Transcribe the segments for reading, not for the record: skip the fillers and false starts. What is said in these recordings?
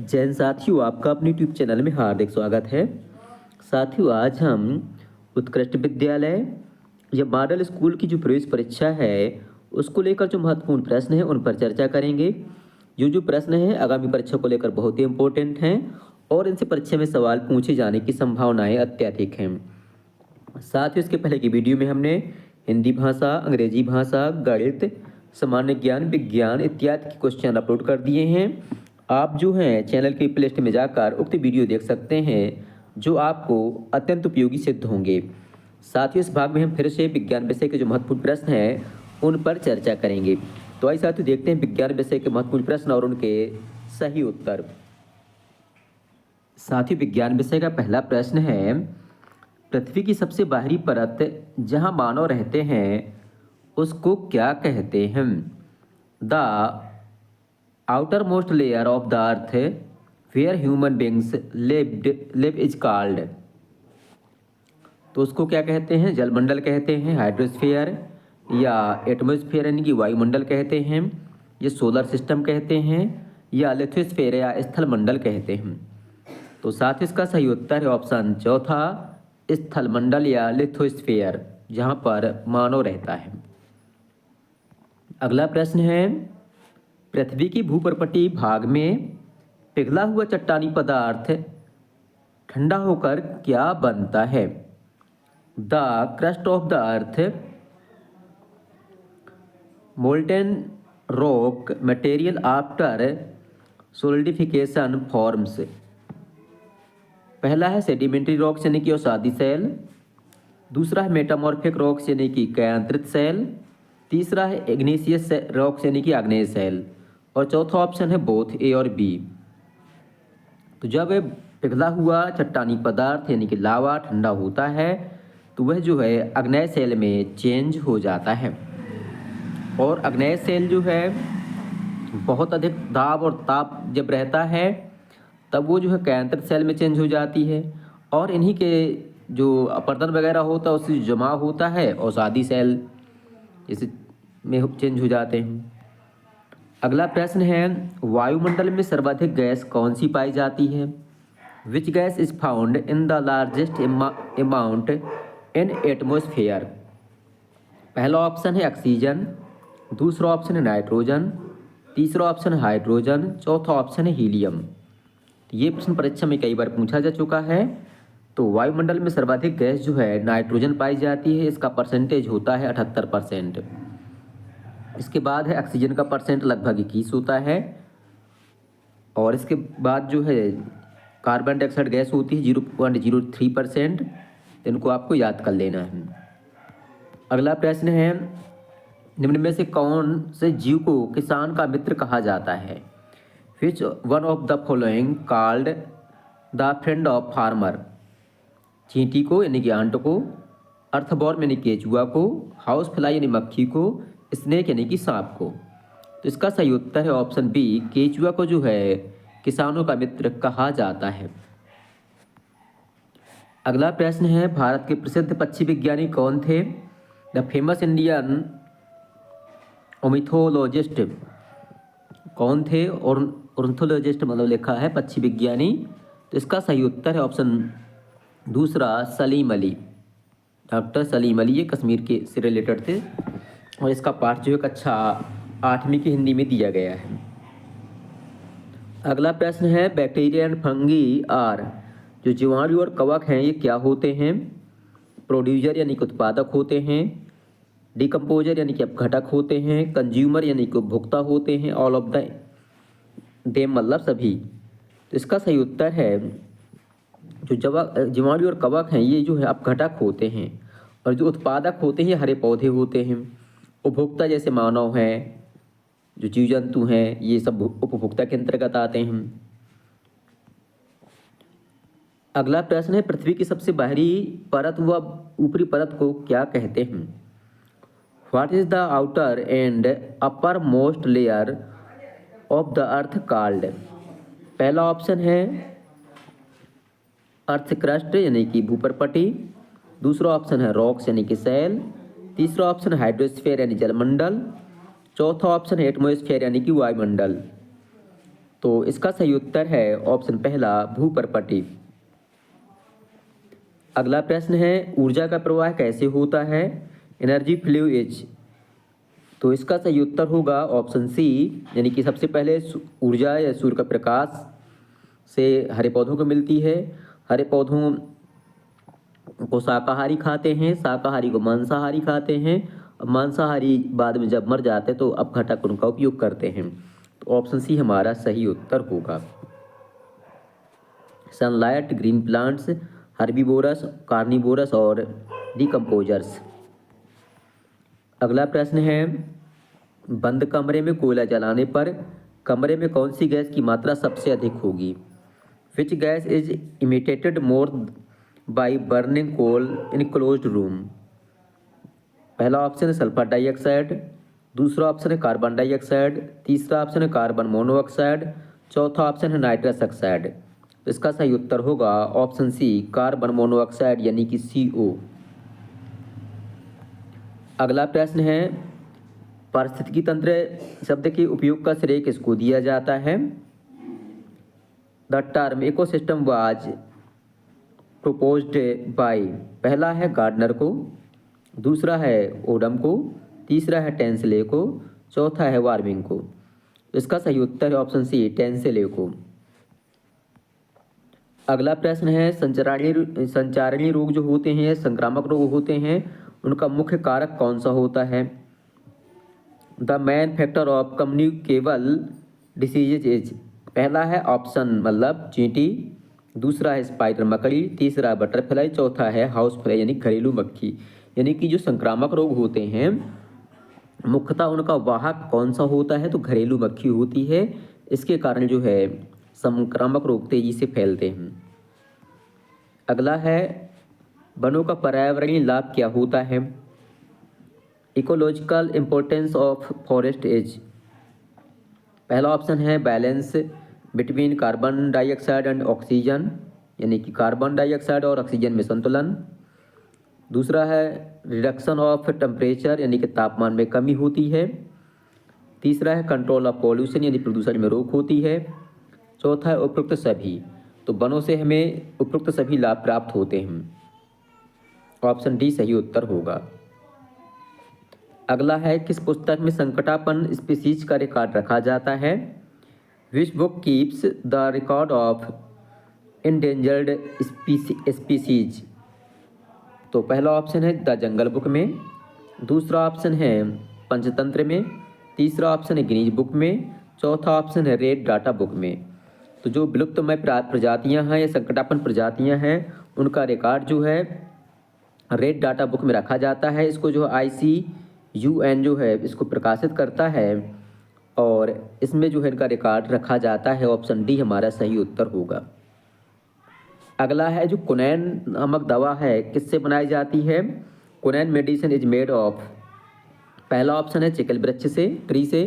जैन साथियों, आपका अपने यूट्यूब चैनल में हार्दिक स्वागत है। साथियों, आज हम उत्कृष्ट विद्यालय या मॉडल स्कूल की जो प्रवेश परीक्षा है उसको लेकर जो महत्वपूर्ण प्रश्न हैं उन पर चर्चा करेंगे। जो प्रश्न हैं आगामी परीक्षा को लेकर बहुत ही इम्पोर्टेंट हैं और इनसे परीक्षा में सवाल पूछे जाने की संभावनाएं अत्यधिक हैं। साथ ही इसके पहले की वीडियो में हमने हिंदी भाषा, अंग्रेजी भाषा, गणित, सामान्य ज्ञान, विज्ञान इत्यादि के क्वेश्चन अपलोड कर दिए हैं। आप जो हैं चैनल की प्लेलिस्ट में जाकर उक्त वीडियो देख सकते हैं जो आपको अत्यंत उपयोगी सिद्ध होंगे। साथ ही इस भाग में हम फिर से विज्ञान विषय के जो महत्वपूर्ण प्रश्न हैं उन पर चर्चा करेंगे। तो आइए साथियों देखते हैं विज्ञान विषय के महत्वपूर्ण प्रश्न और उनके सही उत्तर। साथियों, विज्ञान विषय का पहला प्रश्न है, पृथ्वी की सबसे बाहरी परत जहां मानव रहते हैं उसको क्या कहते हैं? The outermost layer of the earth where human beings live is called. तो उसको क्या कहते हैं? जलमंडल कहते हैं, हाइड्रोस्फीयर या एटमॉस्फेयर यानी कि वायुमंडल कहते हैं, ये सोलर सिस्टम कहते हैं, या लिथोस्फीयर या स्थल मंडल कहते हैं। तो साथ ही इसका सही उत्तर है ऑप्शन चौथा, स्थल मंडल या लिथोस्फीयर, जहां पर मानव रहता है। अगला प्रश्न है, पृथ्वी की भूपर्पटीय भाग में पिघला हुआ चट्टानी पदार्थ ठंडा होकर क्या बनता है? The crust of the earth, molten rock material after solidification forms. पहला है सेडिमेंट्री रॉक्स यानी कि अवसादी सेल, दूसरा है मेटामॉर्फिक रॉक्स यानी कि कयांत्रित सेल, तीसरा है इग्नेशियस रॉक्स यानी कि आग्नेय सेल, और चौथा ऑप्शन है बोथ ए और बी। तो जब पिघला हुआ चट्टानी पदार्थ यानी कि लावा ठंडा होता है तो वह जो है आग्नेय सेल में चेंज हो जाता है, और आग्नेय सेल जो है बहुत अधिक दाब और ताप जब रहता है तब वो जो है कयांत्रित सेल में चेंज हो जाती है, और इन्हीं के जो अपर्दन वगैरह होता है उससे जमा होता है और अवसादी सेल इसे में चेंज हो जाते हैं। अगला प्रश्न है, वायुमंडल में सर्वाधिक गैस कौन सी पाई जाती है? विच gas is found in the largest amount in atmosphere. पहला ऑप्शन है ऑक्सीजन, दूसरा ऑप्शन है नाइट्रोजन, तीसरा ऑप्शन है हाइड्रोजन, चौथा ऑप्शन है हीलियम। तो ये प्रश्न परीक्षा में कई बार पूछा जा चुका है। तो वायुमंडल में सर्वाधिक गैस जो है नाइट्रोजन पाई जाती है, इसका परसेंटेज होता है 78%। इसके बाद है ऑक्सीजन का परसेंट लगभग 21 होता है, और इसके बाद जो है कार्बन डाइऑक्साइड गैस होती है 0.03%। इनको आपको याद कर लेना है। अगला प्रश्न है, निम्न में से कौन से जीव को किसान का मित्र कहा जाता है? Which one of the following called the friend of farmer. चींटी को यानी कि आंट को, अर्थवॉर्म यानी केचुआ को, हाउस फ्लाई यानी मक्खी को, स्नेक यानी कि सांप को। तो इसका सही उत्तर है ऑप्शन बी, केचुआ को जो है किसानों का मित्र कहा जाता है। अगला प्रश्न है, भारत के प्रसिद्ध पक्षी विज्ञानी कौन थे? द फेमस इंडियन ऑर्निथोलॉजिस्ट कौन थे? और ऑर्निथोलॉजिस्ट मतलब लिखा है पक्षी विज्ञानी। तो इसका सही उत्तर है ऑप्शन दूसरा, सलीम अली। डॉक्टर सलीम अली ये कश्मीर के से रिलेटेड थे, और इसका पाठ जो है कक्षा 8वीं की हिंदी में दिया गया है। अगला प्रश्न है, बैक्टीरिया एंड फंगी आर, जो जीवाणु और कवक हैं ये क्या होते हैं? प्रोड्यूसर यानी कि उत्पादक होते हैं, डिकम्पोजर यानी कि अपघटक होते हैं, कंज्यूमर यानी कि उपभोक्ता होते हैं, ऑल ऑफ द देम मतलब सभी। तो इसका सही उत्तर है जो जीवाणु और कवक हैं ये जो है अपघटक होते हैं, और जो उत्पादक होते हैं ये हरे पौधे होते हैं। उपभोक्ता जैसे मानव हैं, जो जीव जंतु हैं ये सब उपभोक्ता के अंतर्गत आते हैं। अगला प्रश्न है, पृथ्वी की सबसे बाहरी परत व ऊपरी परत को क्या कहते हैं? What is the outer and upper most layer of the earth called. पहला ऑप्शन है अर्थ क्रस्ट यानी कि भूपर्पटी, दूसरा ऑप्शन है रॉक्स यानी कि सेल, तीसरा ऑप्शन है हाइड्रोस्फीयर यानी जलमंडल, चौथा ऑप्शन है एटमॉस्फेयर यानी कि वायुमंडल। तो इसका सही उत्तर है ऑप्शन पहला भूपर्पटी। अगला प्रश्न है ऊर्जा का प्रवाह कैसे होता है? Energy flow is. तो इसका सही उत्तर होगा ऑप्शन सी, यानी कि सबसे पहले ऊर्जा या सूर्य का प्रकाश से हरे पौधों को मिलती है। हरे पौधों को शाकाहारी खाते हैं, शाकाहारी को मांसाहारी खाते हैं, और मांसाहारी बाद में जब मर जाते हैं तो अपघटक उनका उपयोग करते हैं। तो ऑप्शन सी हमारा सही उत्तर होगा। Sunlight, green plants, herbivorous, carnivorous और डिकम्पोजर्स। अगला प्रश्न है बंद कमरे में कोयला जलाने पर कमरे में कौन सी गैस की मात्रा सबसे अधिक होगी? Which gas is emitted more by burning coal in closed room? पहला ऑप्शन है सल्फर डाइऑक्साइड, दूसरा ऑप्शन है कार्बन डाइऑक्साइड, तीसरा ऑप्शन है कार्बन मोनोऑक्साइड, चौथा ऑप्शन है नाइट्रस ऑक्साइड। तो इसका सही उत्तर होगा ऑप्शन सी, कार्बन मोनोऑक्साइड यानी कि CO। अगला प्रश्न है पारिस्थितिकी तंत्र शब्द के उपयोग का श्रेय किसको दिया जाता है? The term ecosystem was proposed by, पहला है गार्डनर को, दूसरा है ओडम को, तीसरा है टेंसले को, चौथा है वार्मिंग को। तो इसका सही उत्तर है ऑप्शन सी, टेंसले को। अगला प्रश्न है संचारणीय रोग जो होते हैं, संक्रामक रोग होते हैं, उनका मुख्य कारक कौन सा होता है? The man factor of communicable diseases is, पहला है ऑप्शन मतलब चींटी, दूसरा है स्पाइडर मकड़ी, तीसरा है बटरफ्लाई, चौथा है हाउस फ्लाई यानी घरेलू मक्खी। यानी कि जो संक्रामक रोग होते हैं मुख्यतः उनका वाहक कौन सा होता है? तो घरेलू मक्खी होती है। इसके कारण जो है संक्रामक रोग तेजी से फैलते हैं। अगला है वनों का पर्यावरणीय लाभ क्या होता है? Ecological importance of forest is, पहला ऑप्शन है balance between carbon dioxide and oxygen, यानी कि कार्बन डाइऑक्साइड और ऑक्सीजन में संतुलन, दूसरा है रिडक्शन ऑफ टेम्परेचर यानी कि तापमान में कमी होती है, तीसरा है कंट्रोल ऑफ पॉल्यूशन यानी प्रदूषण में रोक होती है, चौथा है उपरोक्त सभी। तो वनों से हमें उपरोक्त सभी लाभ प्राप्त होते हैं। ऑप्शन डी सही उत्तर होगा। अगला है किस पुस्तक में संकटापन्न स्पीसीज का रिकॉर्ड रखा जाता है? Which book keeps the record of endangered species? तो पहला ऑप्शन है द जंगल बुक में, दूसरा ऑप्शन है पंचतंत्र में, तीसरा ऑप्शन है गिनीज बुक में, चौथा ऑप्शन है रेड डाटा बुक में। तो जो विलुप्तमय प्रजातियां हैं या संकटापन्न प्रजातियां हैं उनका रिकॉर्ड जो है रेड डाटा बुक में रखा जाता है। इसको जो ICUN जो है इसको प्रकाशित करता है और इसमें जो है इनका रिकॉर्ड रखा जाता है। ऑप्शन डी हमारा सही उत्तर होगा। अगला है जो कुनैन नामक दवा है किससे बनाई जाती है? कुनैन मेडिसिन इज मेड ऑफ, पहला ऑप्शन है चिकल वृक्ष से, ट्री से,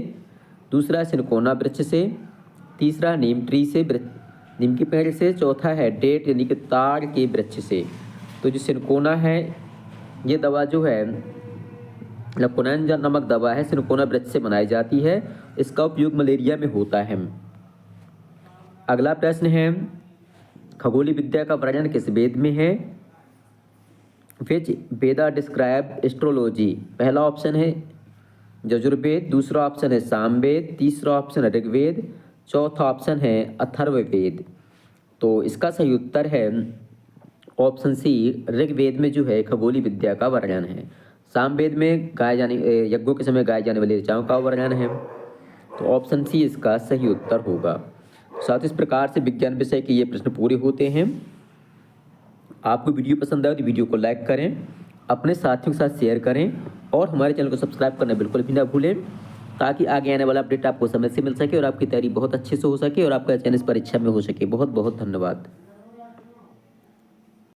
दूसरा सिनकोना वृक्ष से, तीसरा नीम ट्री से, नीम के पेड़ से, चौथा है डेट यानी कि ताड़ के वृक्ष से। तो जो सिनकोना है ये दवा जो है कुनैन नामक दवा है सिनकोना वृक्ष से बनाई जाती है। इसका उपयोग मलेरिया में होता है। अगला प्रश्न है खगोलीय विद्या का वर्णन किस वेद में है? विच वेदा डिस्क्राइब एस्ट्रोलॉजी? पहला ऑप्शन है यजुर्वेद, दूसरा ऑप्शन है सामवेद, तीसरा ऑप्शन है ऋग्वेद, चौथा ऑप्शन है अथर्ववेद। तो इसका सही उत्तर है ऑप्शन सी, ऋग्वेद में जो है खगोलीय विद्या का वर्णन है। सामवेद में गाए जाने यज्ञों के समय गाए जाने वाली ऋचाओं का वर्णन है। तो ऑप्शन सी इसका सही उत्तर होगा। साथ इस प्रकार से विज्ञान विषय के ये प्रश्न पूरे होते हैं। आपको वीडियो पसंद आए तो वीडियो को लाइक करें, अपने साथियों के साथ शेयर करें और हमारे चैनल को सब्सक्राइब करना बिल्कुल भी ना भूलें, ताकि आगे आने वाला अपडेट आपको समय से मिल सके और आपकी तैयारी बहुत अच्छे से हो सके और आपका चयन इस परीक्षा में हो सके। बहुत बहुत धन्यवाद।